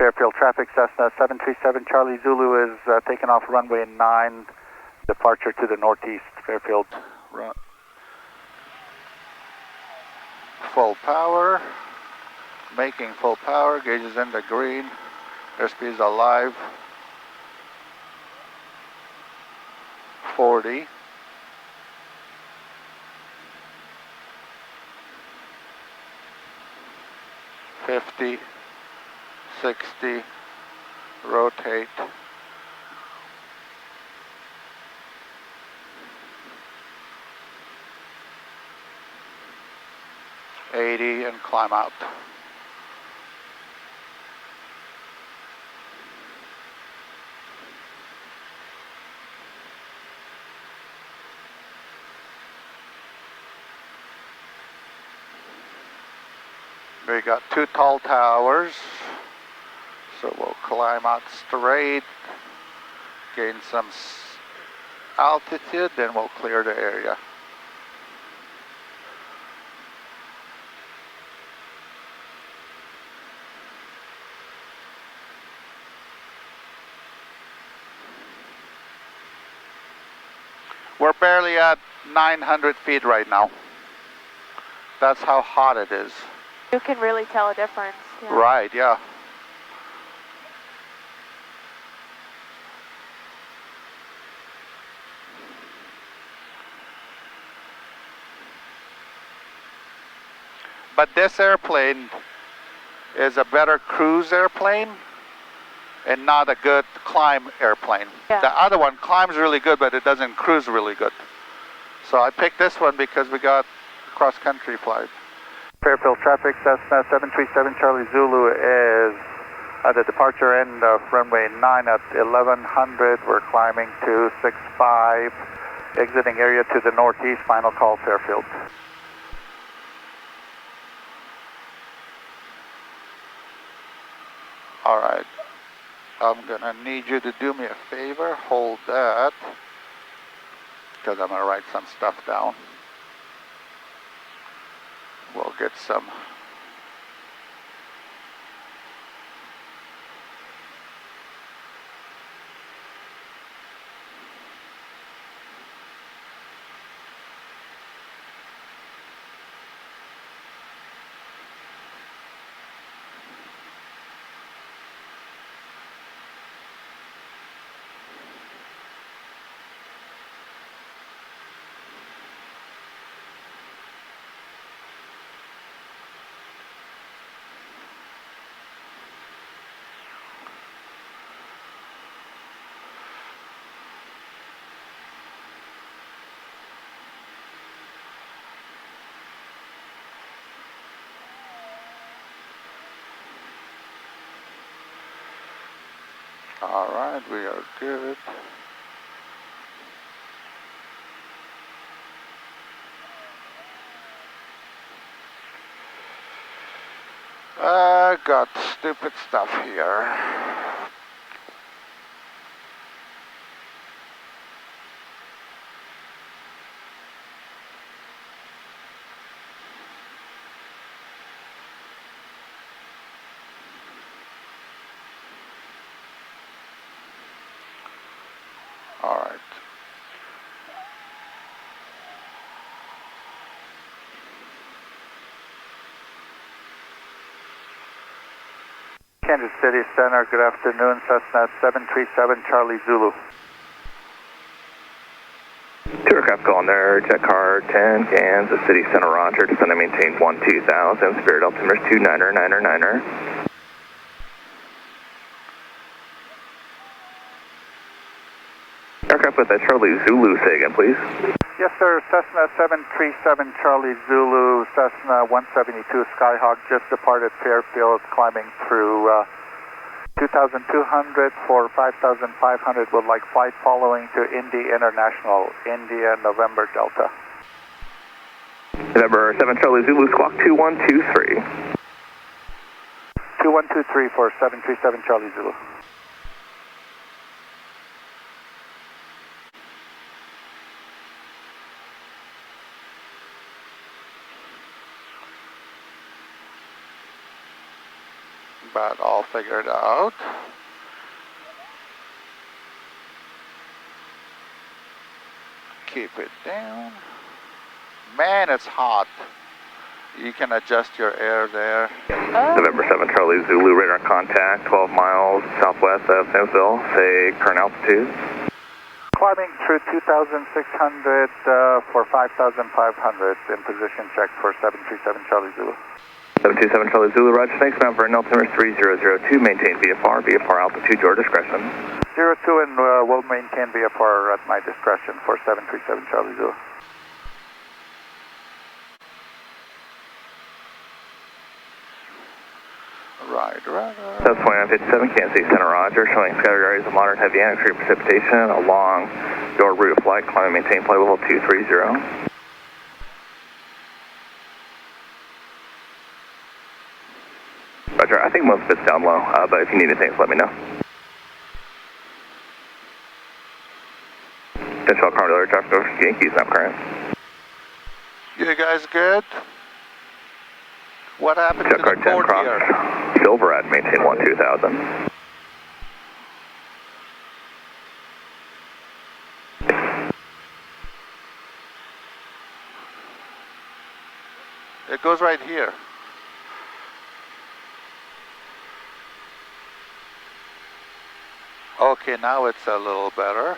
Fairfield traffic, Cessna 737 Charlie Zulu is taking off runway 9, departure to the northeast, Fairfield. Run. Full power, making full power, gauges in the green, airspeed is alive, 40. 50, 60, rotate, 80 and climb out. We got 2 tall towers, so we'll climb out straight, gain some altitude, then we'll clear the area. We're barely at 900 feet right now. That's how hot it is. You can really tell a difference. Yeah. Right, yeah. But this airplane is a better cruise airplane and not a good climb airplane. Yeah. The other one climbs really good, but it doesn't cruise really good. So I picked this one because we got cross-country flight. Fairfield traffic, Cessna 737 Charlie Zulu is at the departure end of runway 9 at 1100. We're climbing to 65, exiting area to the northeast, final call Fairfield. All right, I'm gonna need you to do me a favor, hold that, because I'm gonna write some stuff down. We'll get some. All right, we are good. I got stupid stuff here. All right. Kansas City Center, good afternoon, Cessna 737 Charlie Zulu. 2 aircraft going there, jet car 10, Kansas City Center, roger, descend and maintain 12000, Spirit altimeter 29er. Aircraft with a Charlie Zulu, say again, please. Yes, sir. Cessna 737 Charlie Zulu, Cessna 172 Skyhawk just departed Fairfield, climbing through 2,200 for 5,500. Would like flight following to Indy International, India, November Delta. November 7 Charlie Zulu, squawk 2123. 2123 for 737 Charlie Zulu. but I'll figure it out. Keep it down. Man, it's hot. You can adjust your air there. November 7 Charlie Zulu, radar contact, 12 miles southwest of Fairfield, say current altitude. Climbing through 2,600 for 5,500 in position check for 737 Charlie Zulu. 727 Charlie Zulu, roger, thanks, Mount Vernon, altimeter 3002, maintain VFR, VFR altitude, your discretion. 02 and we'll maintain VFR at my discretion for 737 Charlie Zulu. Right. South 2957, Kansas City Center, roger, showing scattered areas of moderate heavy and extreme precipitation along your route of flight, climb and maintain flight level 230. Roger, I think most of it's down low, but if you need anything, let me know. Central Carmel traffic over Yankees, not current. You guys good? What happened Jet to car the 10 port cross here? Silver at maintain 12000. It goes right here. Okay, now it's a little better.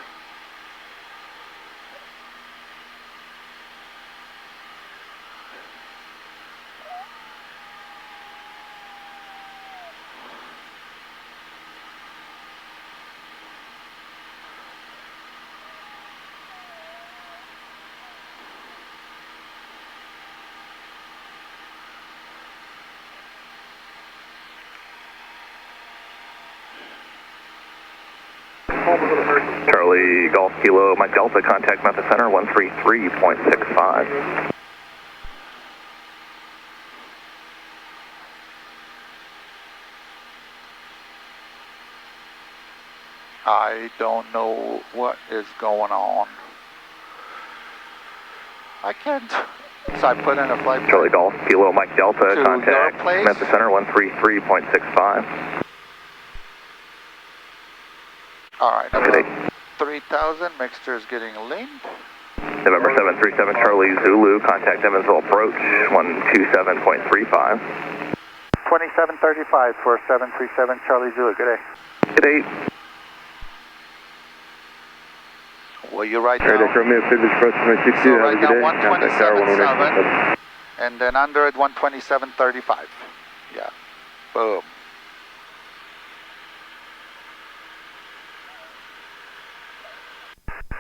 Charlie Golf Kilo Mike Delta, contact Memphis Center 133.65. I don't know what is going on. I can't. So I put in a flight plan. Charlie Golf Kilo Mike Delta, To contact your place? Memphis Center 133.65. Alright, Today. 3,000, mixture is getting lean. November 737 Charlie Zulu, contact Evansville approach 127.35. 2735 for 737 Charlie Zulu, good day. Good day. Well, you write down, Romeo, Pivot approach from 60, so have a write good down day. 127.7, and then under it 127.35. Yeah, boom.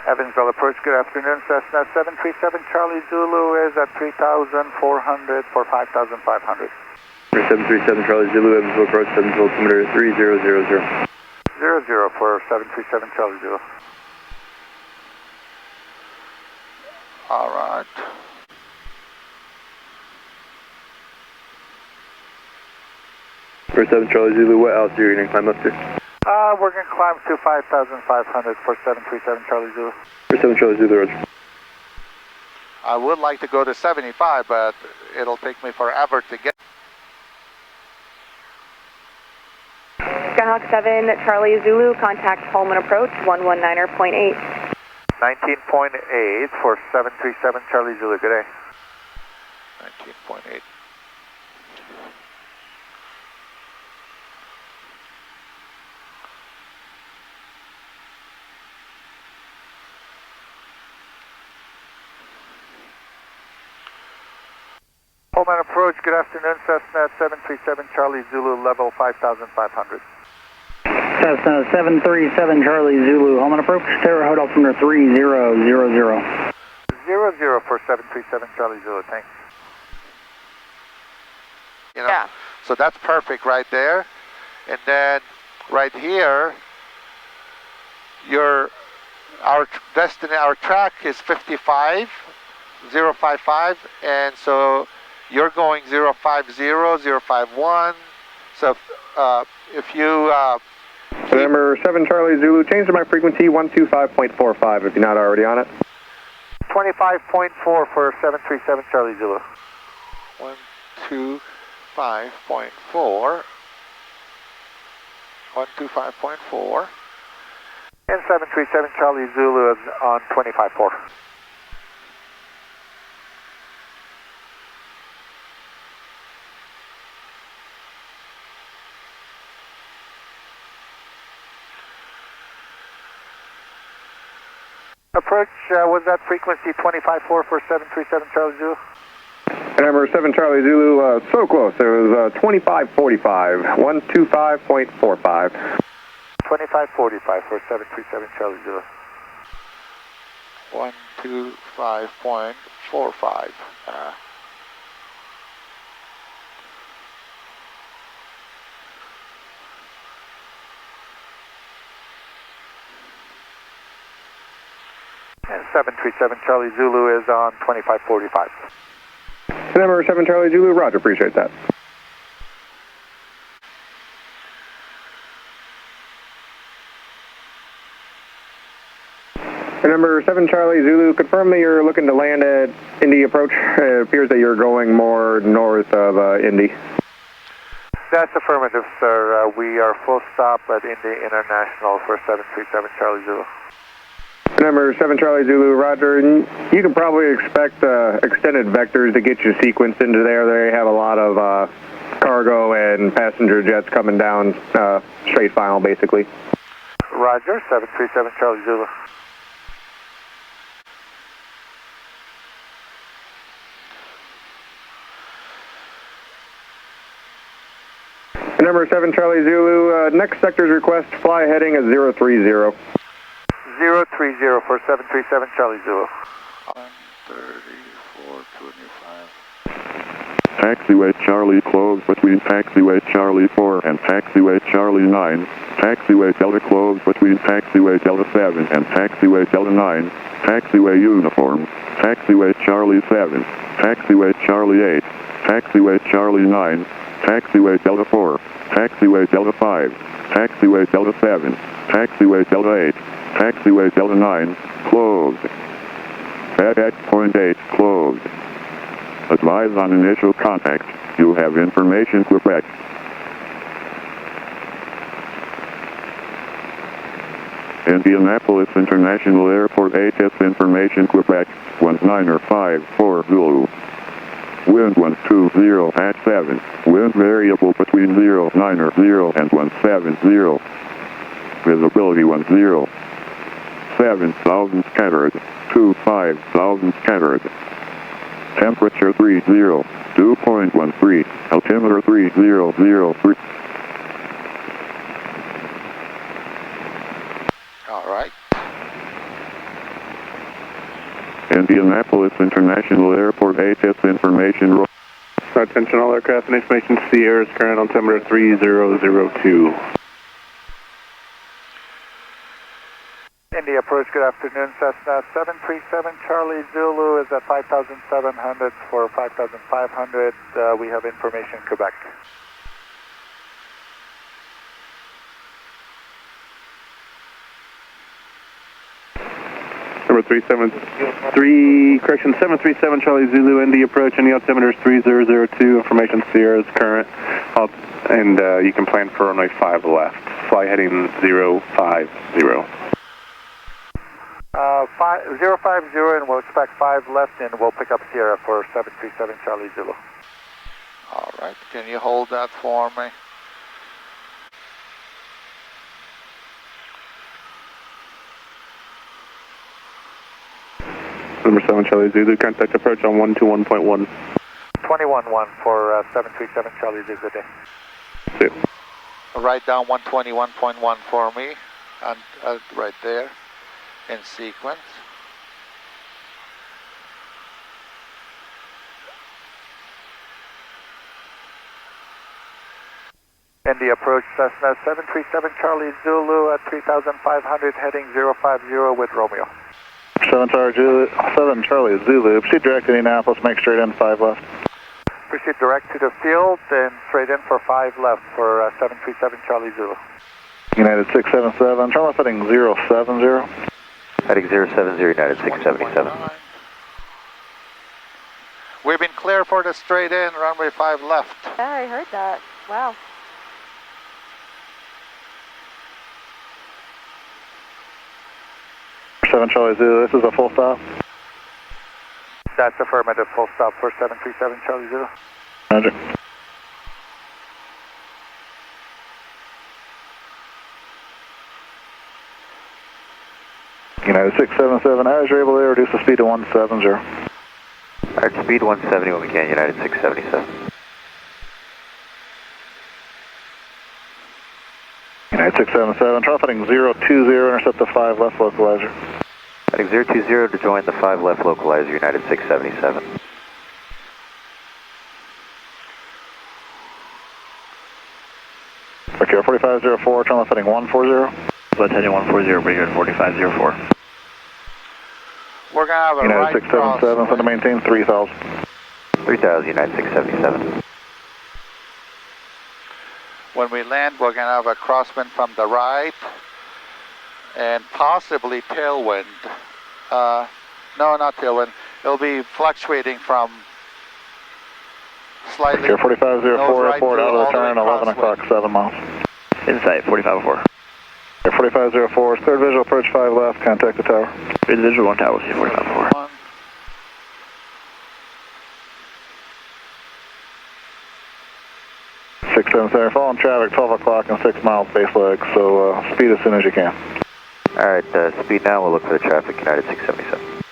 Evansville approach, good afternoon. Cessna 737 Charlie Zulu is at 3,400 for 5,500. 737 Charlie Zulu, Evansville approach, Evansville altimeter 3000. 00 for 737 Charlie Zulu. All right. For 7 Charlie Zulu, what altitude are you going to climb up to? We're going to climb to 5,500 for 737 Charlie Zulu. For 7 Charlie Zulu, roger. I would like to go to 75, but it'll take me forever to get. Skyhawk 7 Charlie Zulu, contact Pullman approach 119.8. 19.8 for 737 Charlie Zulu. Good day. 19.8. Pullman approach, good afternoon, Cessna 737 Charlie Zulu, level 5,500. Cessna 737 Charlie Zulu, Holman approach, Terra Hood altimeter 3000. 00 for 737 Charlie Zulu, thanks. You know, Yeah. so that's perfect right there. And then right here, our track is 055, and so you're going 050, 051. So if you November 7 Charlie Zulu, change to my frequency 125.45 if you're not already on it. 25.4 for 737 Charlie Zulu. 125.4. 125.4. And 737 Charlie Zulu is on 25.4. Approach, was that frequency 25.4 for 737 Charlie Zulu? Number 7 Charlie Zulu, so close. It was 2545, 125.45. 2545 for 737 Charlie Zulu. 125.45. And 737 Charlie Zulu is on 2545. Number 7 Charlie Zulu, roger, appreciate that. Number 7 Charlie Zulu, confirm that you're looking to land at Indy approach. It appears that you're going more north of Indy. That's affirmative, sir. We are full stop at Indy International for 737 Charlie Zulu. Number 7 Charlie Zulu, roger. You can probably expect extended vectors to get you sequenced into there. They have a lot of cargo and passenger jets coming down straight final, basically. Roger, 737 Charlie Zulu. Number 7 Charlie Zulu, next sector's request, fly heading at 030. 030 for 737 Charlie Zulu. 134.25. Taxiway Charlie closed between taxiway Charlie 4 and taxiway Charlie 9. Taxiway Delta closed between taxiway Delta 7 and taxiway Delta 9. Taxiway uniform. Taxiway Charlie 7. Taxiway Charlie 8. Taxiway Charlie 9. Taxiway Delta 4. Taxiway Delta 5. Taxiway Delta 7. Taxiway Delta 8. Taxiway Delta 9, closed. FX point 8, closed. Advise on initial contact. You have information Quebec. Indianapolis International Airport HS information Quebec, 1954 Zulu. Wind 120 at 7. Wind variable between 090 and 170. Visibility 10. 7,000 scattered, 25,000 scattered. Temperature 30, 2.13, altimeter 3003. All right. Indianapolis International Airport HS information. Attention all aircraft and information Sierra's current altimeter 3002. Indy approach, good afternoon. Cessna 737 Charlie Zulu is at 5,700 for 5,500. We have information Quebec. Number 737 Charlie Zulu, Indy approach, Indy altimeter is 3002, information Sierra's current, and you can plan for runway 5 left, fly heading 050. 050, and we'll expect 5 left, and we'll pick up Sierra for 737 Charlie Zulu. All right, can you hold that for me? Number 7 Charlie Zulu, contact approach on 121.1. 21-1 for 737 Charlie Zulu. Good. Write down 121.1 for me, and right there in sequence. Indy approach Cessna 737 Charlie Zulu at 3,500 heading 050 with Romeo. 7 Charlie Zulu, proceed direct to Indianapolis, make straight in 5 left. Proceed direct to the field and straight in for 5 left for 737 Charlie Zulu. United 677, turn left heading 070. Heading 070, United 677. We've been clear for the straight in, runway 5 left. Yeah, I heard that. Wow. 7 Charlie Zulu, this is a full stop. That's affirmative, full stop for 737 Charlie Zulu. Roger. United 677, as you're able to reduce the speed to 170. Alright, speed 170 when we can, United 677. United 677, try heading 020, intercept the 5 left localizer. Heading 020 to join the 5 left localizer, United 677. Okay, 4504, turn left heading 140. Left heading 140, bring here 4504. We're going to have a United right 677, cross. so to maintain 3000. 3000, United 677. When we land, we're going to have a crosswind from the right and possibly tailwind. No, not tailwind. It'll be fluctuating from slightly. Okay, 4504, right airport, through out of all the the way turn, 11 crosswind. o'clock, 7 miles. Insight 4504. Okay, 4504, cleared visual, approach 5 left, contact the tower. Cleared visual 1 tower, 4504. 677, following traffic, 12 o'clock and 6 miles base leg, so speed as soon as you can. Alright, speed now, we'll look for the traffic, United 677.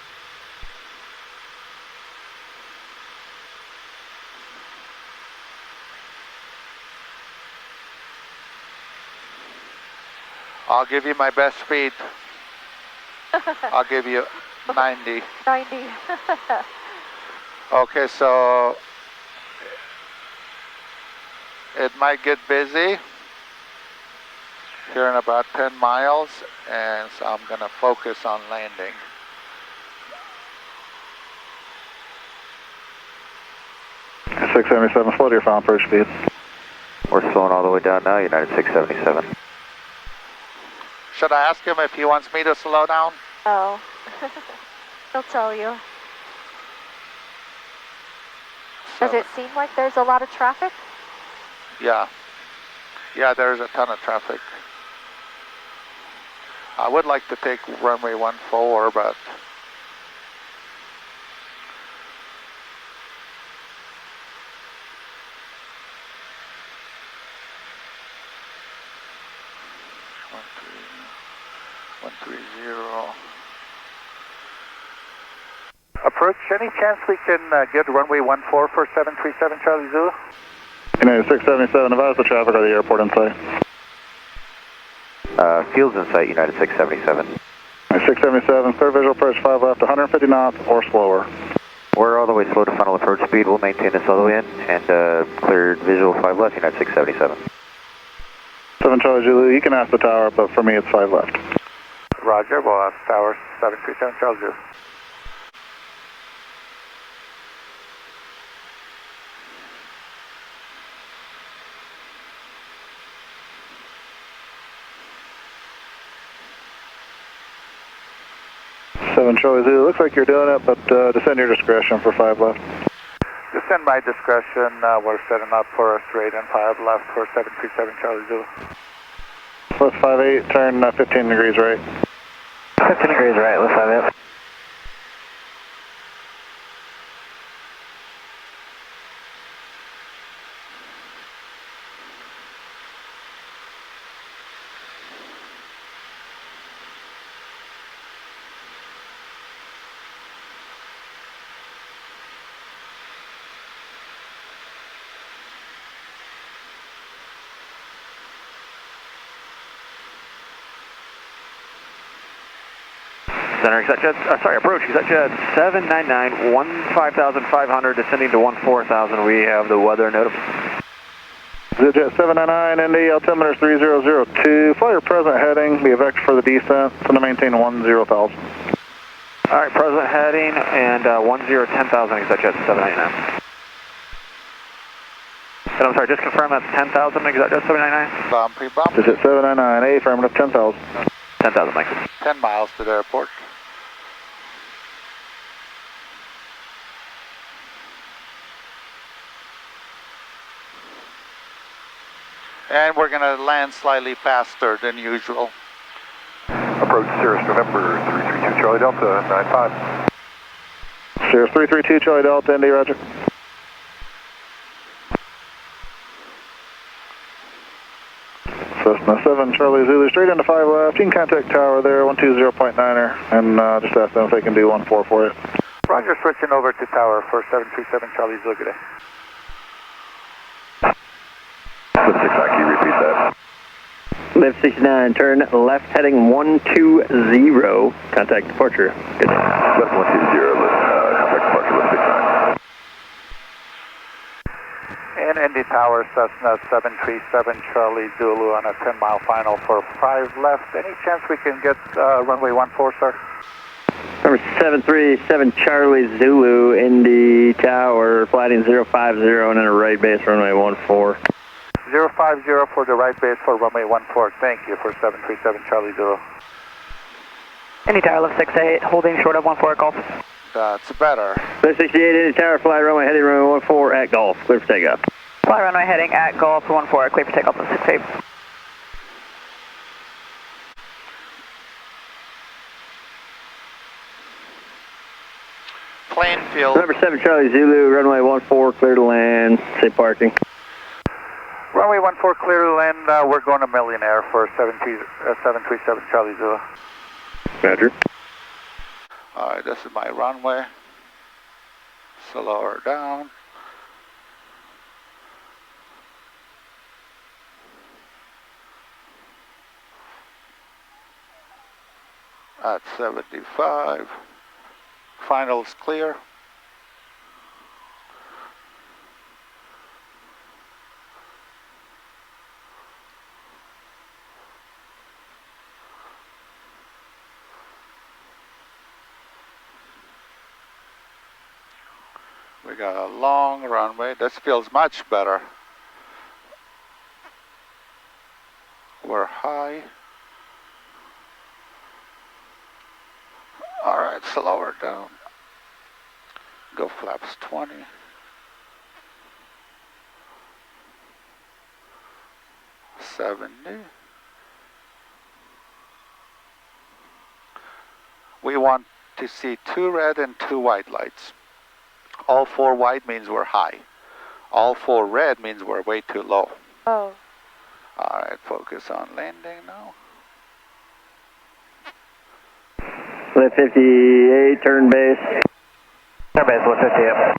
I'll give you my best speed. I'll give you 90. 90. Okay, so it might get busy here in about 10 miles, and so I'm going to focus on landing. Okay, 677, slow to your final approach speed. We're slowing all the way down now, United 677. Should I ask him if he wants me to slow down? Oh. He'll tell you. Does it seem like there's a lot of traffic? Yeah. Yeah, there's a ton of traffic. I would like to take runway 14, but approach, any chance we can get runway 14 for 737 Charlie Zulu? United 677, advise the traffic or the airport in sight. Field's in sight, United 677. 677, clear visual approach 5 left, 150 knots or slower. We're all the way slow to final approach speed. We'll maintain this all the way in and cleared visual 5 left, United 677. 7 Charlie Zulu, you can ask the tower, but for me it's 5 left. Roger, we'll ask tower 737 Charlie Zulu. Charlie Zulu, looks like you're doing it, but descend your discretion for 5 left. Descend my discretion, we're setting up for a straight and 5 left for 737 Charlie Zulu. Left 58, turn 15 degrees right. 15 degrees right, left 58. Center, approach, ExecJet 799, 15,500, descending to 14,000. We have the weather notice. ExecJet 799, Indy, altimeter 3002, fly your present heading, be a vector for the descent, to maintain 10,000. Alright, present heading and 10,000, ExecJet 799. And I'm sorry, just confirm that's 10,000, ExecJet 799? Bumpy bump. ExecJet 799, affirmative, 10,000. 10,000, thanks. 10 miles to the airport. And we're going to land slightly faster than usual. Approach Cirrus November 332. Charlie Delta, 95. Sierra 332, Charlie Delta, Indy, roger. Cessna 7, Charlie Zulu, straight into 5 left. You can contact tower there, 120.9er, and just ask them if they can do 14 for you. Roger, switching over to tower for 737 Charlie Zulu, good day. Lift 6, can you repeat that? Lift 69, turn left heading 120. Contact departure. Good day. Left 120, contact departure, lift 69. And Indy Tower, Cessna 737 Charlie Zulu on a 10-mile final for 5 left. Any chance we can get runway 14, sir? Number 737 Charlie Zulu, Indy Tower, flighting 050 and then a right base runway 14. 050 for the right base for runway 14. Thank you for 737 Charlie Zulu. Indy Tower, lift 68, holding short of 14 Golf. That's better. Lift 68, Indy Tower, fly runway heading runway 14 at Golf, clear for takeoff. Fly runway heading at Golf 14, clear for takeoff on 68. Plainfield. Number 7 Charlie Zulu, runway 14, clear to land, safe parking. Runway 14 clear to land, we're going to Millionaire for 737 Charlie Zulu. Roger. Alright, this is my runway. Slow her down. At 75. Finals clear. We got a long runway. This feels much better. We're high. Alright, slow her down. Go flaps 20. We want to see 2 red and 2 white lights. All 4 white means we're high. All 4 red means we're way too low. Oh. Alright, focus on landing now. Lift 58, turn base. Turn base, lift 58.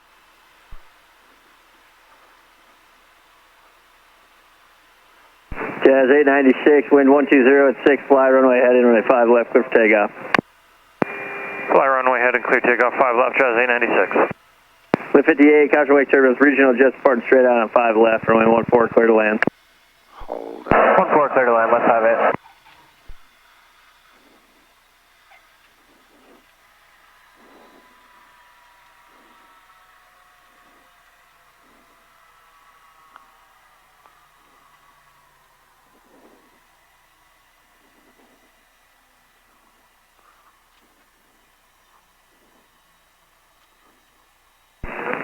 Jazz 896, wind 120 at 6, fly runway heading runway 5 left, clear for takeoff. Fly runway heading clear takeoff 5 left, Jazz 896. Lift 58, caution wake turbulence, regional jets departing straight out on 5 left, runway 14, clear to land. Hold on. 14 clear to land, left 58.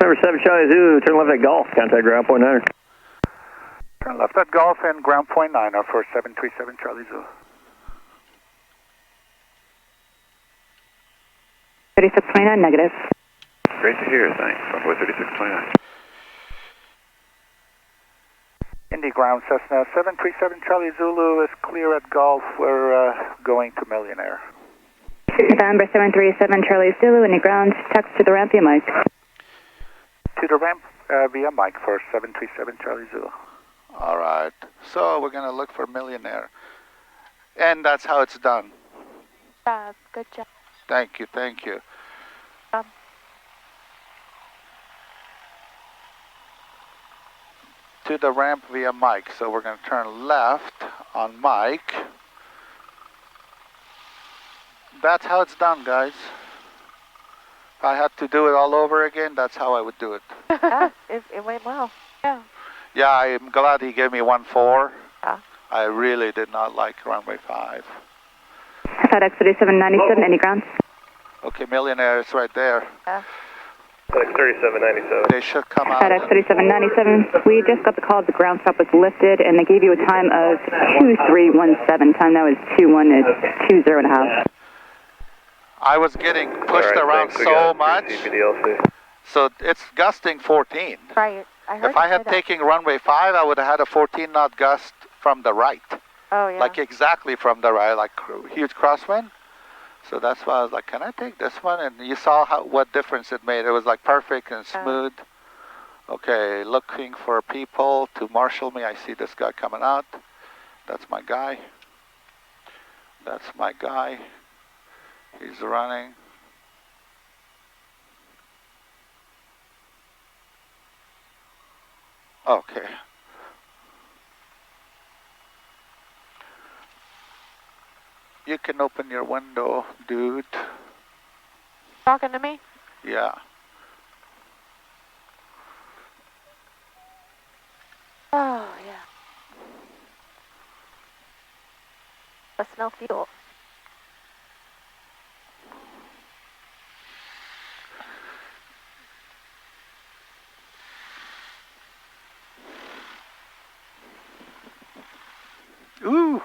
Number 7 Charlie Zulu, turn left at Golf, contact ground point 9. Turn left at Golf and ground point 9 for 737 Charlie Zulu. 3629, negative. Great to hear, thanks. Runway 3629. Indy ground, Cessna 737 Charlie Zulu is clear at Golf. We're going to Millionaire. November 737 Charlie Zulu, Indy ground, text to the ramp via mic. To the ramp via mic for 737 Charlie Zulu. Alright, so we're going to look for Millionaire. And that's how it's done. Good job. Good job. Thank you, thank you. To the ramp via mic, so we're going to turn left on mic. That's how it's done, guys. If I had to do it all over again, that's how I would do it. Yeah, it went well. Yeah. Yeah, I'm glad he gave me 14. Yeah. I really did not like runway 5. FedEx 3797, Indy ground. Okay, Millionaire is right there. Yeah. FedEx 3797. They should come out. FedEx 3797, we just got the call the ground stop was lifted and they gave you a time of 2317. Time now is 21, it's 20 and a half. I was getting pushed around so much. So it's gusting 14. Right. I heard If I you had say that. taken runway 5, I would have had a 14 knot gust from the right. Oh, yeah. Like exactly from the right, like huge crosswind. So that's why I was like, can I take this one? And you saw what difference it made. It was like perfect and smooth. Okay, looking for people to marshal me. I see this guy coming out. That's my guy. That's my guy. He's running. Okay. You can open your window, dude. Talking to me? Yeah. Oh, yeah. I smell fuel. Ooh.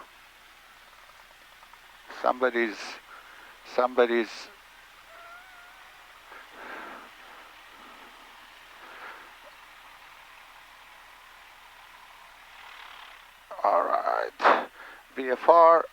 Somebody's. All right. VFR.